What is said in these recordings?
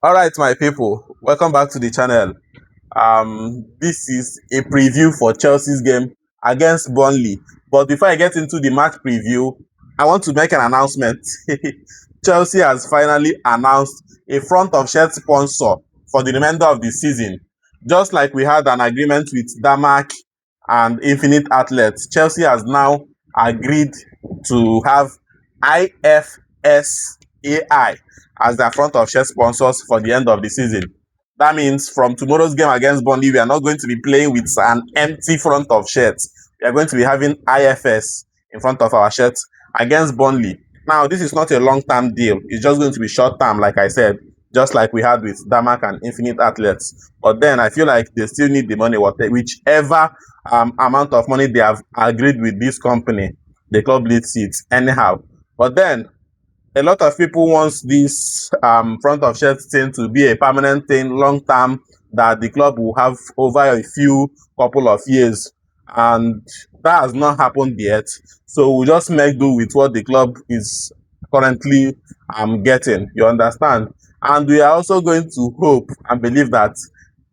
All right, my people, welcome back to the channel. This is a preview for Chelsea's game against Burnley. But before I get into the match preview, I want to make an announcement. Chelsea has finally announced a front of shirt sponsor for the remainder of the season. Just like we had an agreement with Damac and Infinite Athletes, Chelsea has now agreed to have IFSAI as their front of shirt sponsors for the end of the season. That means from tomorrow's game against Burnley, we are not going to be playing with an empty front of shirts. We are going to be having IFS in front of our shirts against Burnley. Now, this is not a long-term deal. It's just going to be short-term, like I said, just like we had with Damac and Infinite Athletes. But then I feel like they still need the money, whichever amount of money they have agreed with this company, the club leads it anyhow. But then a lot of people want this front of shirt thing to be a permanent thing, long term, that the club will have over a few couple of years, and that has not happened yet. So we'll just make do with what the club is currently getting. You understand? And we are also going to hope and believe that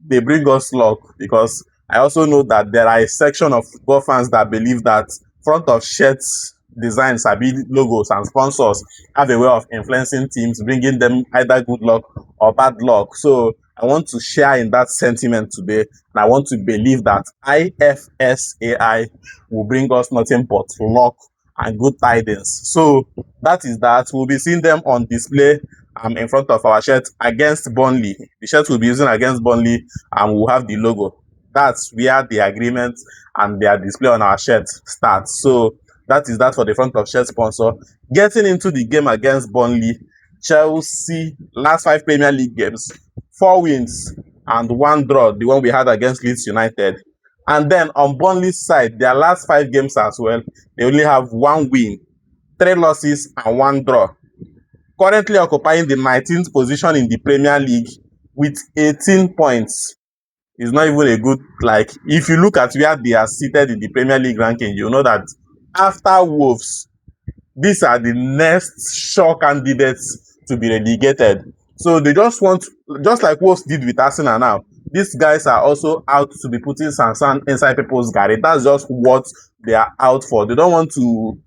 they bring us luck, because I also know that there are a section of football fans that believe that front of shirts designs, logos and sponsors have a way of influencing teams, bringing them either good luck or bad luck. So I want to share in that sentiment today, and I want to believe that IFSAI will bring us nothing but luck and good tidings. So that is that. We'll be seeing them on display in front of our shirt against Burnley. The shirt we'll be using against Burnley, and we'll have the logo. That's where the agreement and their display on our shirt starts. So that is that for the front of shirt sponsor. Getting into the game against Burnley, Chelsea last 5 Premier League games, 4 wins and 1 draw, the one we had against Leeds United. And then on Burnley's side, their last 5 games as well, they only have 1 win, 3 losses and 1 draw. Currently occupying the 19th position in the Premier League with 18 points. It's not even a good, if you look at where they are seated in the Premier League ranking, you know that after Wolves, these are the next sure candidates to be relegated. So they just want, just like Wolves did with Arsenal now, these guys are also out to be putting Sansan inside people's garage. That's just what they are out for. They don't want to,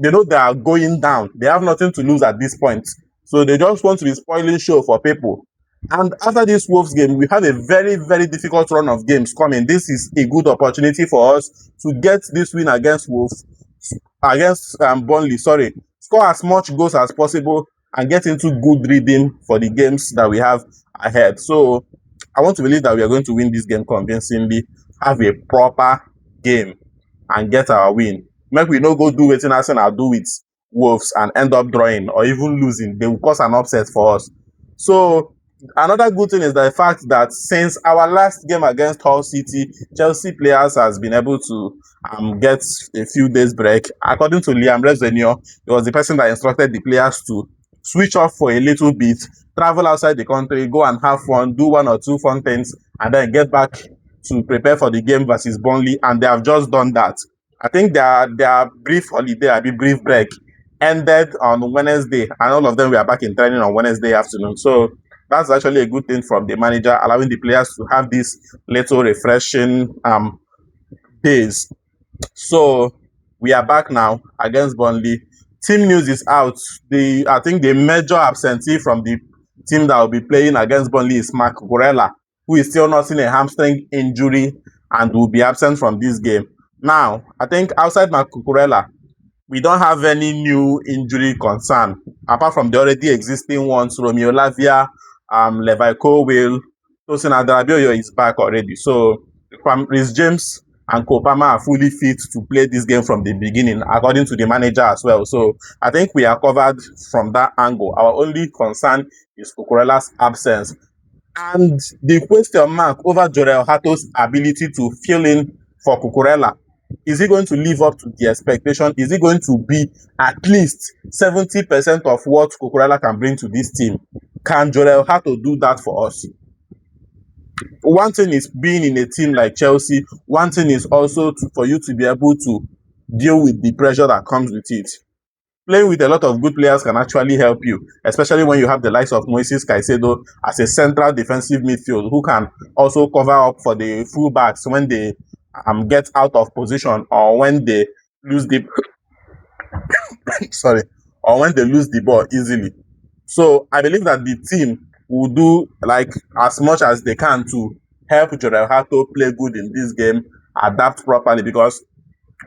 they know they are going down. They have nothing to lose at this point. So they just want to be spoiling show for people. And after this Wolves game, we have a very, very difficult run of games coming. This is a good opportunity for us to get this win against Wolves, against Burnley, score as much goals as possible and get into good rhythm for the games that we have ahead. So I want to believe that we are going to win this game convincingly, have a proper game and get our win. Make we no go do wetin Arsenal do with Wolves and end up drawing or even losing. They will cause an upset for us. So another good thing is the fact that since our last game against Hull City, Chelsea players has been able to get a few days break. According to Liam Resenior, he was the person that instructed the players to switch off for a little bit, travel outside the country, go and have fun, do 1 or 2 fun things, and then get back to prepare for the game versus Burnley. And they have just done that. I think their brief holiday, brief break, ended on Wednesday, and all of them were back in training on Wednesday afternoon. So that's actually a good thing from the manager, allowing the players to have this little refreshing days. So we are back now against Burnley. Team news is out. I think the major absentee from the team that will be playing against Burnley is Marc Cucurella, who is still nursing a hamstring injury and will be absent from this game. Now, I think outside Marc Cucurella, we don't have any new injury concern, apart from the already existing ones. Romeo Lavia, Levi Colwill, Tosin Adarabioyo is back already. So Rhys James and Kopama are fully fit to play this game from the beginning, according to the manager as well. So I think we are covered from that angle. Our only concern is Cucurella's absence. And the question mark over Jorel Hato's ability to fill in for Cucurella. Is he going to live up to the expectation? Is he going to be at least 70% of what Cucurella can bring to this team? Can Jorel Hato do that for us? One thing is being in a team like Chelsea. One thing is also for you to be able to deal with the pressure that comes with it. playing with a lot of good players can actually help you, especially when you have the likes of Moises Caicedo as a central defensive midfield who can also cover up for the fullbacks when they get out of position or when they lose the sorry, or when they lose the ball easily. So I believe that the team will do like as much as they can to help Jorel Hato play good in this game, adapt properly, because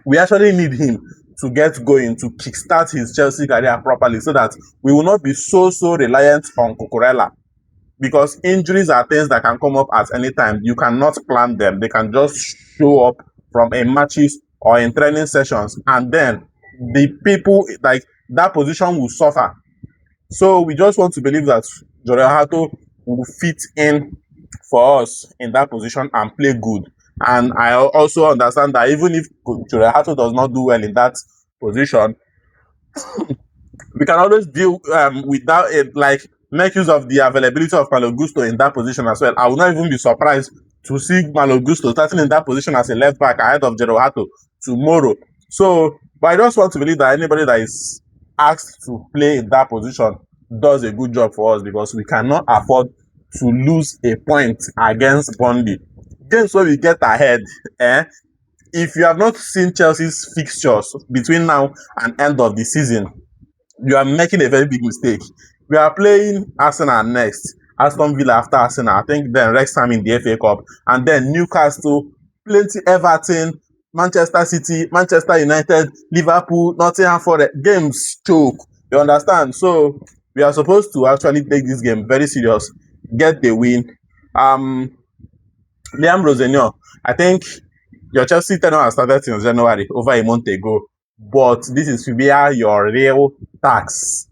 we actually need him to get going to kickstart his Chelsea career properly so that we will not be so reliant on Cucurella, because injuries are things that can come up at any time. You cannot plan them. They can just show up from a matches or in training sessions, and then the people like that position will suffer. So we just want to believe that Jorel Hato will fit in for us in that position and play good. And I also understand that even if Jorel Hato does not do well in that position, we can always deal with that, like make use of the availability of Malo Gusto in that position as well. I would not even be surprised to see Malo Gusto starting in that position as a left back ahead of Jorel Hato tomorrow. So, but I just want to believe that anybody that is asked to play in that position does a good job for us, because we cannot afford to lose a point against Burnley. Games where we get ahead, if you have not seen Chelsea's fixtures between now and end of the season, you are making a very big mistake. We are playing Arsenal next, Aston Villa after Arsenal, I think then Wrexham in the FA Cup, and then Newcastle, plenty Everton, Manchester City, Manchester United, Liverpool, Nottingham Forest. Games choke. You understand? So we are supposed to actually take this game very serious, get the win. Um, Liam Rosenio, I think your Chelsea tenure has started since January, over a month ago. But this is where your real tax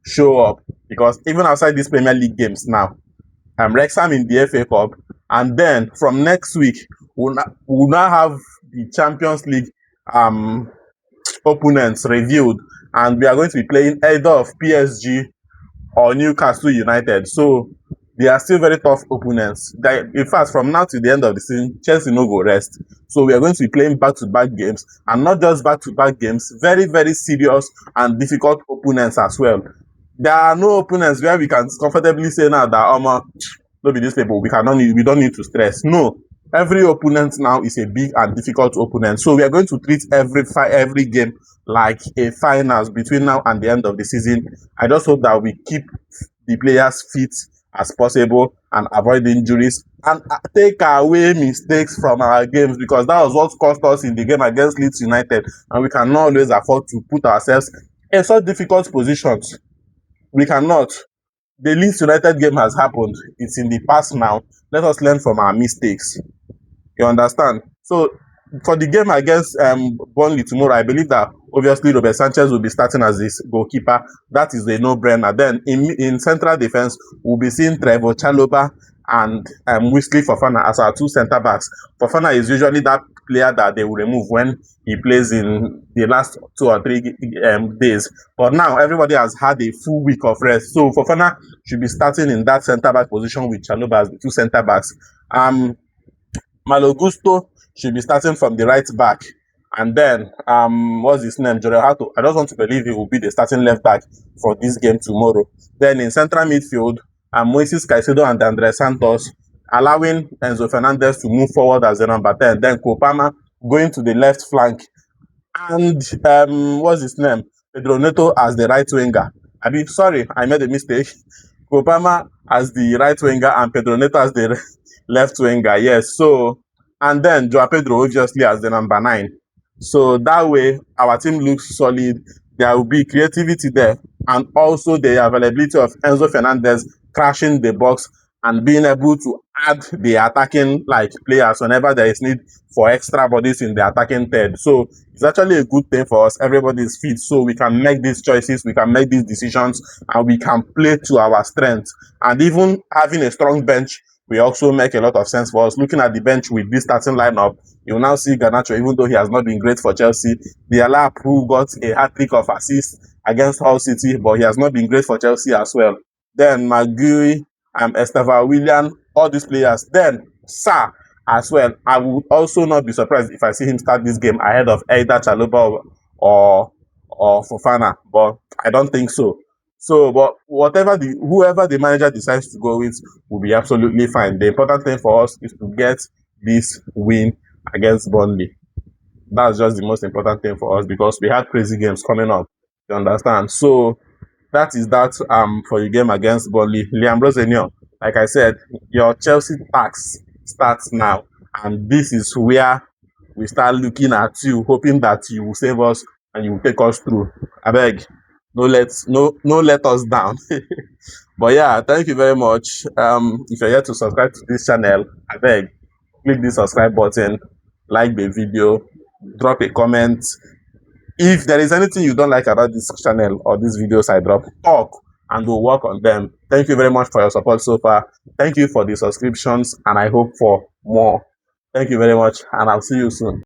show up, because even outside these Premier League games now, Wrexham in the FA Cup, and then from next week we'll now have the Champions League opponents revealed, and we are going to be playing either of PSG or Newcastle United. So they are still very tough opponents. In fact, from now to the end of the season, Chelsea no go rest. So we are going to be playing back-to-back games, and not just back-to-back games, very serious and difficult opponents as well. There are no opponents where we can comfortably say now that no be these people, we don't need to stress. No, every opponent now is a big and difficult opponent. So we are going to treat every game like a finals between now and the end of the season. I just hope that we keep the players fit as possible and avoid injuries and take away mistakes from our games, because that was what cost us in the game against Leeds United, and we cannot always afford to put ourselves in such difficult positions. We cannot. The Leeds United game has happened. It's in the past now. Let us learn from our mistakes. You understand? So for the game against Burnley tomorrow, I believe that obviously Robert Sanchez will be starting as this goalkeeper. That is a no-brainer. Then in central defense, we'll be seeing Trevor Chalobah and Wesley Fofana as our two centre backs. Fofana is usually that player that they will remove when he plays in the last 2 or 3 days. But now everybody has had a full week of rest, so Fofana should be starting in that centre back position with Chalobah as the two centre backs. Malo Gusto should be starting from the right back. And then, what's his name? Jorel Hato. I just want to believe he will be the starting left back for this game tomorrow. Then in central midfield, Moises Caicedo and Andre Santos, allowing Enzo Fernandez to move forward as the number 10. Then Kopama going to the left flank. And, what's his name? Pedro Neto as the right winger. I made a mistake. Kopama as the right winger and Pedro Neto as the left winger. Yes. So, and then Joao Pedro obviously as the number 9. So that way our team looks solid. There will be creativity there, and also the availability of Enzo Fernandez crashing the box and being able to add the attacking players whenever there is need for extra bodies in the attacking third. So it's actually a good thing for us. Everybody is fit, so we can make these choices, we can make these decisions, and we can play to our strength. And even having a strong bench will also make a lot of sense for us. Looking at the bench with this starting lineup, you will now see Garnacho, even though he has not been great for Chelsea. Diallo, who got a hat-trick of assists against Hull City, but he has not been great for Chelsea as well. Then Maguire, Esteva Willian, all these players. Then Sarr as well. I would also not be surprised if I see him start this game ahead of either Chalobah or Fofana, but I don't think so. So, but whoever the manager decides to go with will be absolutely fine. The important thing for us is to get this win against Burnley. That's just the most important thing for us because we had crazy games coming up. You understand? So that is that for the game against Burnley. Liam Rosenio, like I said, your Chelsea tax starts now, and this is where we start looking at you, hoping that you will save us and you will take us through. I beg, no let us down. But yeah, thank you very much. If you're yet to subscribe to this channel, I beg, click the subscribe button, like the video, drop a comment. If there is anything you don't like about this channel or these videos I drop, talk and we'll work on them. Thank you very much for your support so far. Thank you for the subscriptions and I hope for more. Thank you very much and I'll see you soon.